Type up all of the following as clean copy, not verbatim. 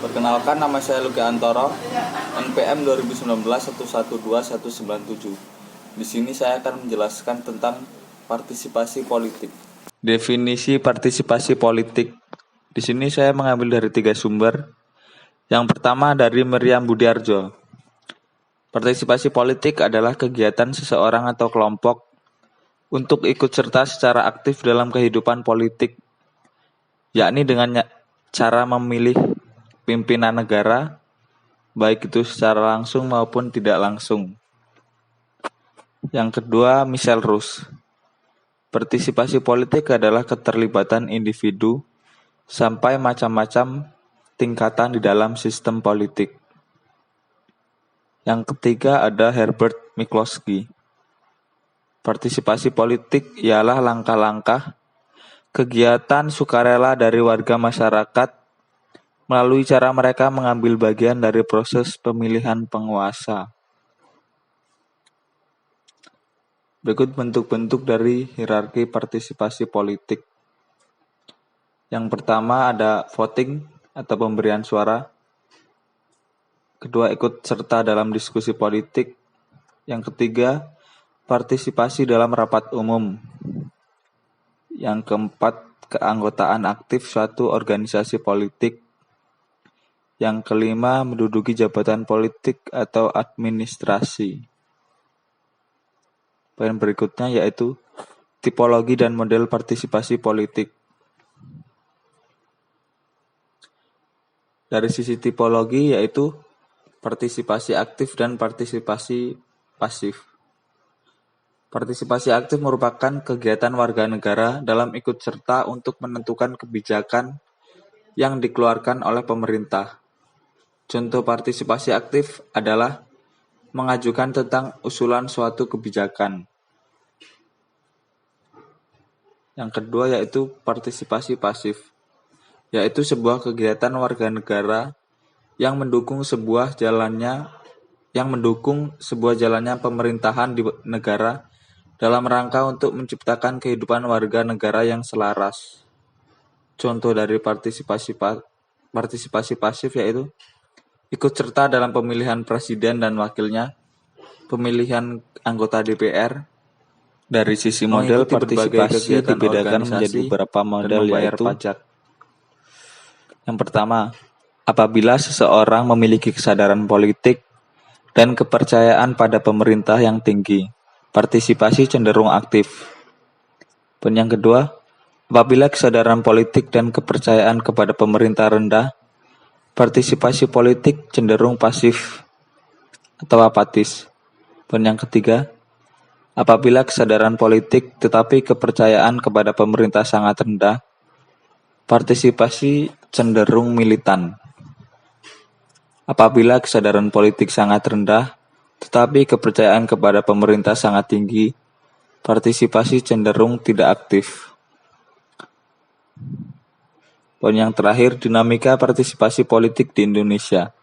Perkenalkan, nama saya Luki Antoro, NPM 2019-112-197. Di sini saya akan menjelaskan tentang partisipasi politik. Definisi partisipasi politik. Di sini saya mengambil dari 3 sumber. Yang pertama dari Meriam Budiarjo. Partisipasi politik adalah kegiatan seseorang atau kelompok untuk ikut serta secara aktif dalam kehidupan politik, yakni dengan cara memilih pimpinan negara, baik itu secara langsung maupun tidak langsung. Yang kedua, Michel Rous. Partisipasi politik adalah keterlibatan individu sampai macam-macam tingkatan di dalam sistem politik. Yang ketiga ada Herbert McCloskey. Partisipasi politik ialah langkah-langkah kegiatan sukarela dari warga masyarakat melalui cara mereka mengambil bagian dari proses pemilihan penguasa. Berikut bentuk-bentuk dari hierarki partisipasi politik. Yang pertama ada voting atau pemberian suara. Kedua, ikut serta dalam diskusi politik. Yang ketiga, partisipasi dalam rapat umum. Yang keempat, keanggotaan aktif suatu organisasi politik. Yang kelima, menduduki jabatan politik atau administrasi. Poin berikutnya yaitu tipologi dan model partisipasi politik. Dari sisi tipologi yaitu partisipasi aktif dan partisipasi pasif. Partisipasi aktif merupakan kegiatan warga negara dalam ikut serta untuk menentukan kebijakan yang dikeluarkan oleh pemerintah. Contoh partisipasi aktif adalah mengajukan tentang usulan suatu kebijakan. Yang kedua yaitu partisipasi pasif, yaitu sebuah kegiatan warga negara yang mendukung sebuah jalannya pemerintahan di negara dalam rangka untuk menciptakan kehidupan warga negara yang selaras. Contoh dari partisipasi pasif yaitu ikut serta dalam pemilihan presiden dan wakilnya, pemilihan anggota DPR. Dari sisi model partisipasi dibedakan menjadi beberapa model yaitu pajak. Yang pertama, apabila seseorang memiliki kesadaran politik dan kepercayaan pada pemerintah yang tinggi, partisipasi cenderung aktif. Dan yang kedua, apabila kesadaran politik dan kepercayaan kepada pemerintah rendah, partisipasi politik cenderung pasif atau apatis. Dan yang ketiga, apabila kesadaran politik tetapi kepercayaan kepada pemerintah sangat rendah, partisipasi cenderung militan. Apabila kesadaran politik sangat rendah tetapi kepercayaan kepada pemerintah sangat tinggi, partisipasi cenderung tidak aktif. Poin yang terakhir, dinamika partisipasi politik di Indonesia.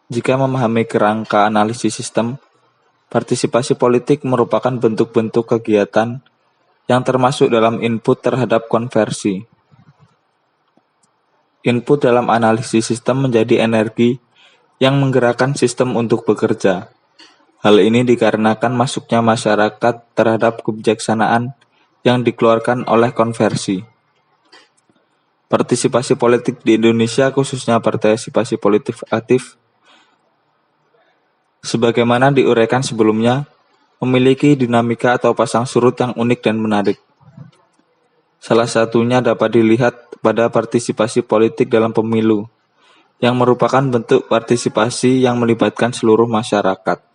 Jika memahami kerangka analisis sistem, partisipasi politik merupakan bentuk-bentuk kegiatan yang termasuk dalam input terhadap konversi. Input dalam analisis sistem menjadi energi yang menggerakkan sistem untuk bekerja. Hal ini dikarenakan masuknya masyarakat terhadap kebijaksanaan yang dikeluarkan oleh konversi. Partisipasi politik di Indonesia, khususnya partisipasi politik aktif, sebagaimana diuraikan sebelumnya, memiliki dinamika atau pasang surut yang unik dan menarik. Salah satunya dapat dilihat pada partisipasi politik dalam pemilu, yang merupakan bentuk partisipasi yang melibatkan seluruh masyarakat.